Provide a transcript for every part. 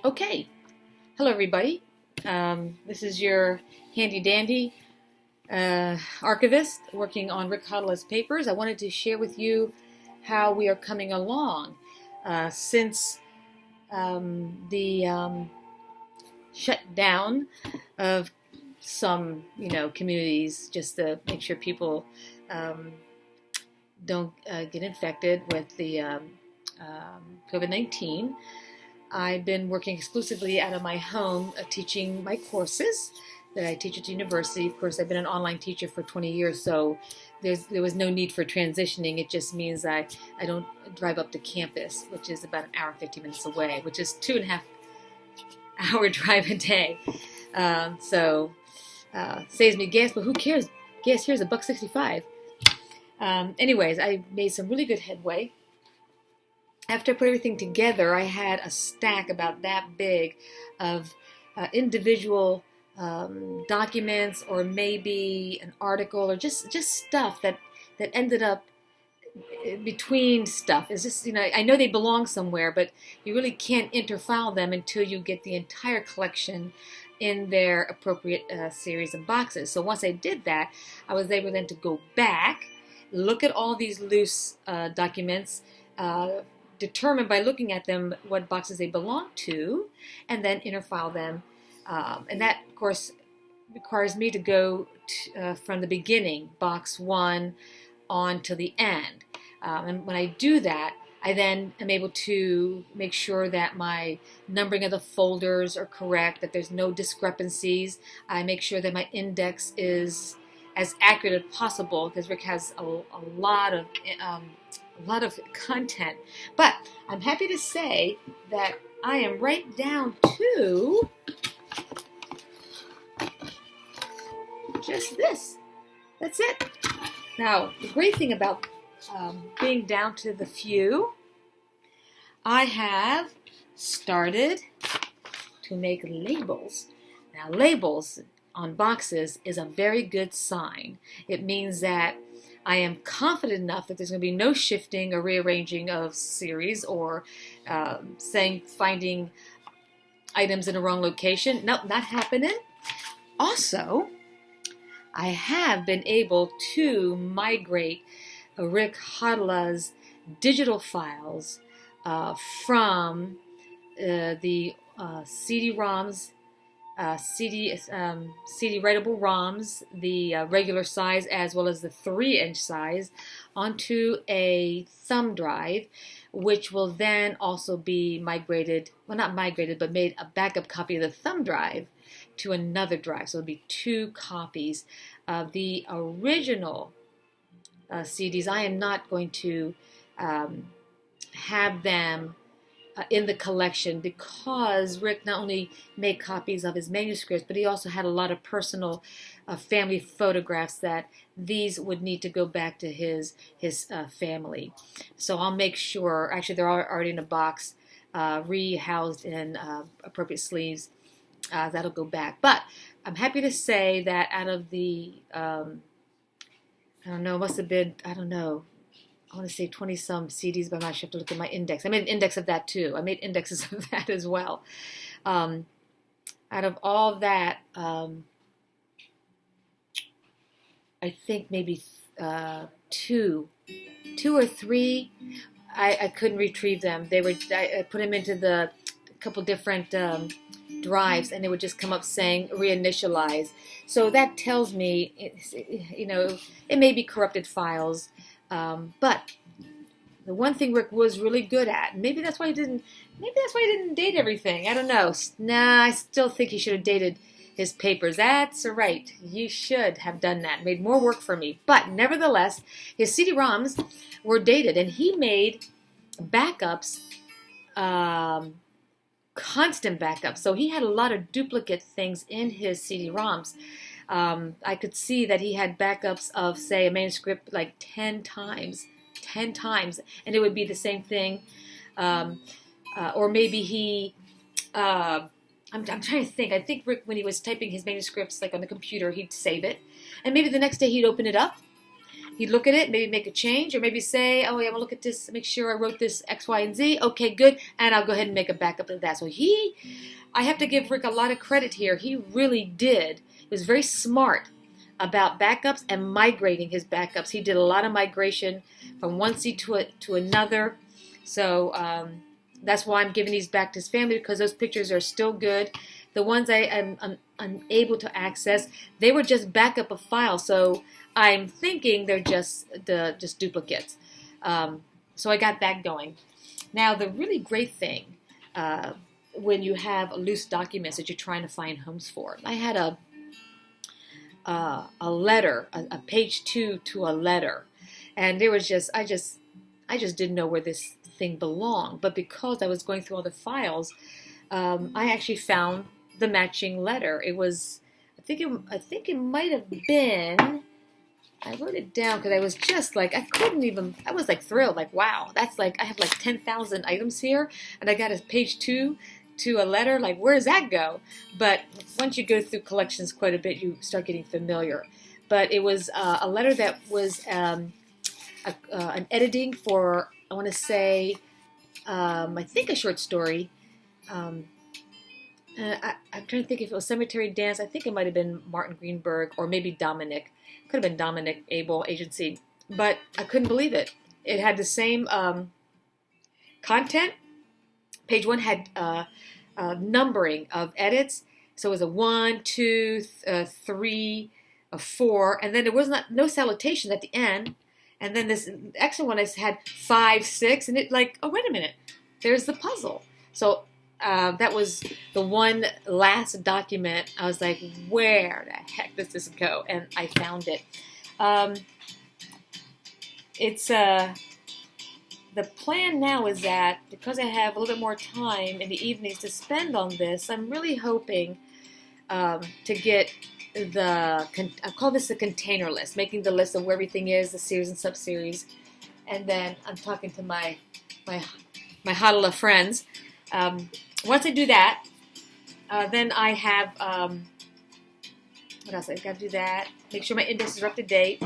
Okay, hello everybody. This is your handy dandy archivist working on Rick Hautala's papers. I wanted to share with you how we are coming along since the shutdown of some, communities, just to make sure people don't get infected with the COVID-19. I've been working exclusively out of my home teaching my courses that I teach at the university. Of course, I've been an online teacher for 20 years, so there was no need for transitioning. It just means I don't drive up to campus, which is about an hour and 50 minutes away, which is 2.5-hour drive a day. Saves me gas, but who cares? Gas here is $1.65. Anyways, I made some really good headway. After I put everything together, I had a stack about that big of individual documents, or maybe an article, or just stuff that ended up between stuff. It's just, I know they belong somewhere, but you really can't interfile them until you get the entire collection in their appropriate series of boxes. So once I did that, I was able then to go back, look at all these loose documents, determine by looking at them what boxes they belong to, and then interfile them. And that, of course, requires me to go from the beginning, box 1, on to the end. And when I do that, I then am able to make sure that my numbering of the folders are correct, that there's no discrepancies. I make sure that my index is as accurate as possible, because Rick has a lot of content. But I'm happy to say that I am right down to just this. That's it. Now, the great thing about being down to the few, I have started to make labels. Now, labels on boxes is a very good sign. It means that I am confident enough that there's going to be no shifting or rearranging of series, or finding items in the wrong location. Nope, not happening. Also, I have been able to migrate Rick Hautala's digital files from the CD-ROMs, CD writable ROMs, the regular size as well as the 3-inch size, onto a thumb drive, which will then also be migrated, well, not migrated, but made a backup copy of the thumb drive to another drive. So it'll be 2 copies of the original CDs. I am not going to have them in the collection, because Rick not only made copies of his manuscripts, but he also had a lot of personal family photographs that these would need to go back to his family. So I'll make sure, actually they're already in a box, rehoused in appropriate sleeves. That'll go back. But I'm happy to say that out of the, I want to say 20-some CDs, but I'm not sure. I have to look at my index. I made an index of that too. I made indexes of that as well. Out of all that, I think maybe 2 or 3, I couldn't retrieve them. I put them into a couple different drives, and it would just come up saying reinitialize. So that tells me, it may be corrupted files. But the one thing Rick was really good at, and maybe that's why he didn't date everything. I don't know. Nah, I still think he should have dated his papers. That's right. You should have done that. Made more work for me. But nevertheless, his CD-ROMs were dated, and he made backups, constant backups. So he had a lot of duplicate things in his CD-ROMs. I could see that he had backups of, say, a manuscript like 10 times, and it would be the same thing. Or maybe he, I'm trying to think. I think Rick, when he was typing his manuscripts like on the computer, he'd save it, and maybe the next day he'd open it up, He'd look at it, maybe make a change, or maybe say, oh, yeah, I'm going to look at this, make sure I wrote this X, Y, and Z. Okay, good. And I'll go ahead and make a backup of that. So I have to give Rick a lot of credit here. He really did. He was very smart about backups and migrating his backups. He did a lot of migration from one seed to another. So that's why I'm giving these back to his family, because those pictures are still good. The ones I am unable to access, they were just backup of files. So I'm thinking they're just duplicates. So I got that going. Now the really great thing when you have loose documents that you're trying to find homes for. I had a letter, a page 2 to a letter, and there was I just didn't know where this thing belonged. But because I was going through all the files, I actually found the matching letter. It was, I think it might have been. I wrote it down because I was just like, I was like thrilled, like, wow, that's like, I have like 10,000 items here, and I got a page 2 to a letter, like, where does that go? But once you go through collections quite a bit, you start getting familiar. But it was a letter that was an editing for, I want to say, I think a short story. I'm trying to think if it was Cemetery Dance. I think it might have been Martin Greenberg, or maybe Dominic. Could have been Dominic Abel Agency. But I couldn't believe it. It had the same content. Page 1 had numbering of edits. So it was a 1, 2, 3, a 4, and then there was no salutations at the end. And then this extra one had 5, 6, and it like, oh, wait a minute, there's the puzzle. So that was the one last document. I was like, where the heck does this go? And I found it. The plan now is that because I have a little bit more time in the evenings to spend on this, I'm really hoping to get I call this a container list, making the list of where everything is, the series and sub-series. And then I'm talking to my Hautala friends. Once I do that, then I have, what else? I've got to do that. Make sure my indexes are up to date.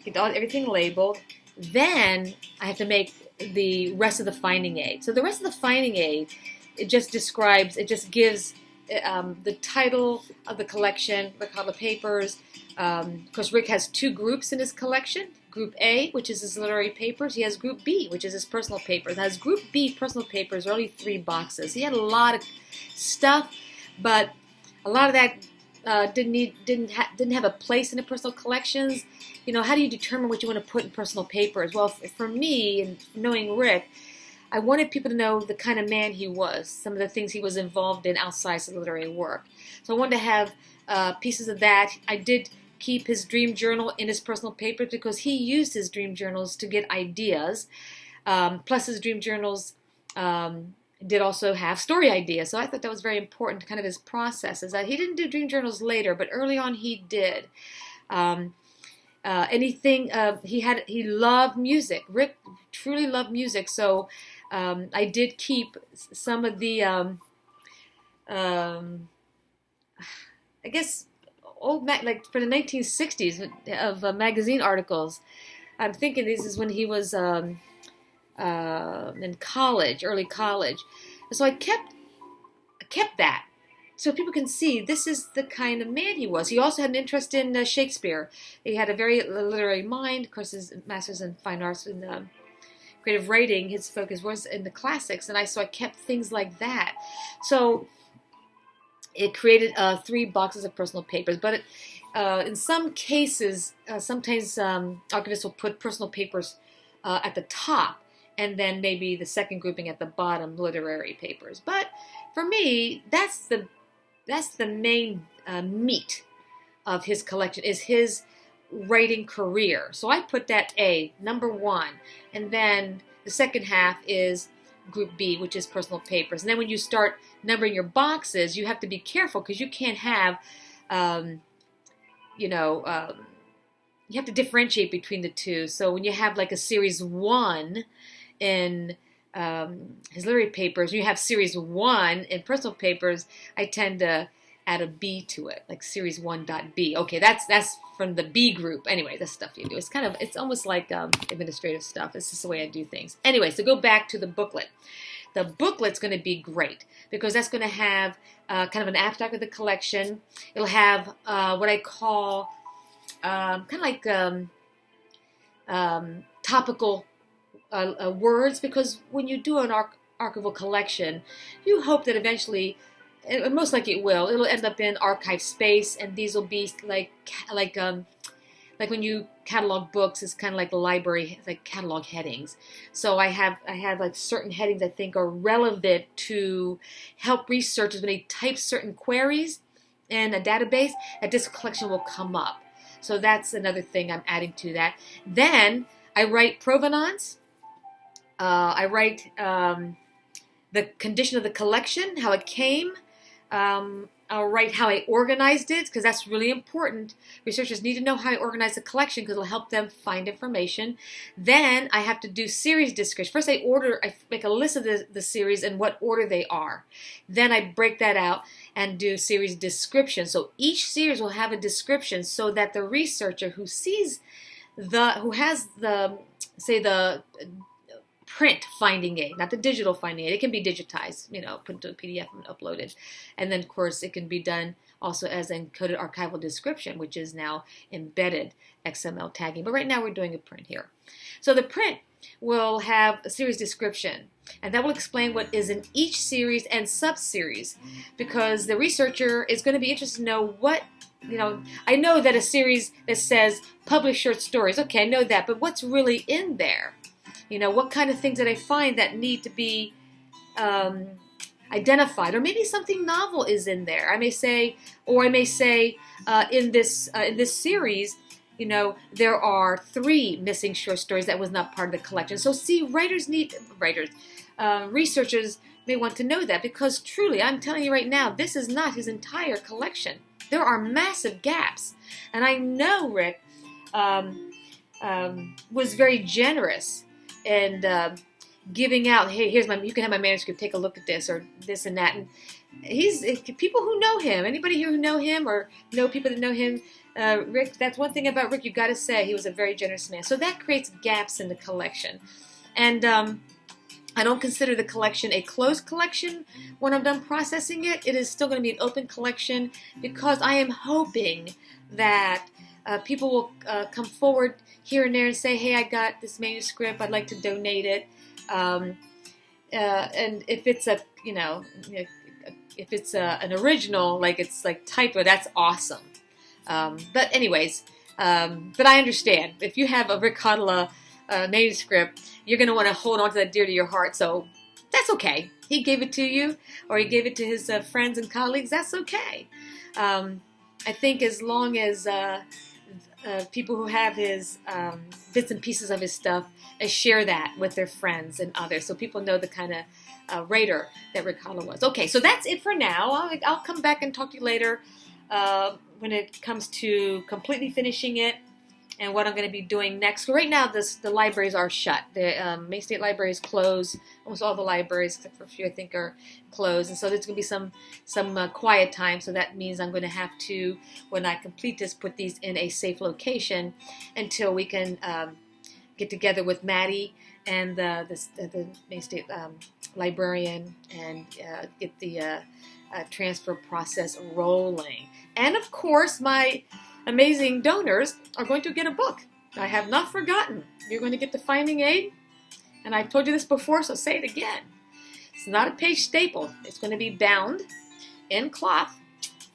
Get everything labeled. Then I have to make the rest of the finding aid. So the rest of the finding aid, it just gives the title of the collection, Rick Hautala papers. Of course, Rick has 2 groups in his collection. Group A, which is his literary papers. He has Group B, which is his personal papers. Now, his Group B personal papers are only 3 boxes. He had a lot of stuff, but a lot of that didn't have a place in the personal collections. You know, how do you determine what you want to put in personal papers? Well, for me, and knowing Rick, I wanted people to know the kind of man he was, some of the things he was involved in outside his literary work. So I wanted to have pieces of that. I did keep his dream journal in his personal papers because he used his dream journals to get ideas. Plus his dream journals did also have story ideas. So I thought that was very important to kind of his process, is that he didn't do dream journals later, but early on he did. He loved music. Rick truly loved music. So I did keep some of the, I guess, old like for the 1960s of magazine articles. I'm thinking this is when he was in college, early college. So I kept that, so people can see this is the kind of man he was. He also had an interest in Shakespeare. He had a very literary mind. Of course, his master's in fine arts and creative writing. His focus was in the classics, and so I kept things like that. So it created 3 boxes of personal papers. But in some cases, sometimes archivists will put personal papers at the top, and then maybe the second grouping at the bottom, literary papers. But for me, that's the main meat of his collection, is his writing career. So I put that A, number 1, and then the second half is Group B, which is personal papers. And then when you start numbering your boxes, you have to be careful because you can't have, you have to differentiate between the two. So when you have like a series 1 in his literary papers, you have series 1 in personal papers, I tend to add a B to it, like series 1.B. Okay, that's from the B group. Anyway, that's stuff you do. It's almost like administrative stuff. It's just the way I do things. Anyway, so go back to the booklet. The booklet's going to be great because that's going to have kind of an abstract of the collection. It'll have what I call kind of like topical words, because when you do an archival collection, you hope that eventually, and most likely it'll end up in archive space, and these will be like when you catalog books, it's kind of like the library, like catalog headings. So I have like certain headings I think are relevant to help researchers when they type certain queries in a database, that this collection will come up. So that's another thing I'm adding to that. Then I write provenance. I write the condition of the collection, how it came. I'll write how I organized it, because that's really important. Researchers need to know how I organize the collection because it'll help them find information. Then I have to do series description. First I make a list of the series and what order they are. Then I break that out and do series description. So each series will have a description so that the researcher who has the print finding aid, not the digital finding aid. It can be digitized, put into a PDF and uploaded. And then, of course, it can be done also as encoded archival description, which is now embedded XML tagging. But right now we're doing a print here. So the print will have a series description, and that will explain what is in each series and sub-series, because the researcher is going to be interested to know what, I know that a series that says publish short stories, okay, I know that, but what's really in there? What kind of things did I find that need to be identified? Or maybe something novel is in there. I may say in this series, there are 3 missing short stories that was not part of the collection. So see, researchers may want to know that, because truly, I'm telling you right now, this is not his entire collection. There are massive gaps. And I know Rick was very generous and giving out, hey, you can have my manuscript, take a look at this, or this and that. And people who know him, anybody here who know him or know people that know him, Rick, that's one thing about Rick, you got to say, he was a very generous man. So that creates gaps in the collection. And I don't consider the collection a closed collection when I'm done processing it. It is still going to be an open collection, because I am hoping that people will come forward here and there and say, hey, I got this manuscript, I'd like to donate it. And if it's an original, like it's like typo, that's awesome. But anyways, but I understand, if you have a Rick Hautala manuscript, you're going to want to hold on to that dear to your heart. So that's okay. He gave it to you, or he gave it to his friends and colleagues. That's okay. I think as long as people who have his bits and pieces of his stuff share that with their friends and others, so people know the kind of writer that Rick Hautala was. Okay, so that's it for now. I'll come back and talk to you later when it comes to completely finishing it and what I'm going to be doing next. Right now, the libraries are shut. The Maine State Library is closed. Almost all the libraries, except for a few, I think, are closed. And so there's going to be some quiet time. So that means I'm going to have to, when I complete this, put these in a safe location until we can get together with Maddie and the Maine State librarian and get the transfer process rolling. And of course, my amazing donors are going to get a book. I have not forgotten. You're going to get the finding aid, and I've told you this before, so say it again. It's not a page staple. It's going to be bound in cloth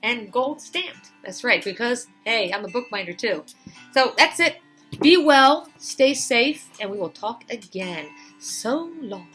and gold stamped. That's right, because, hey, I'm a bookbinder too. So that's it. Be well, stay safe, and we will talk again. So long.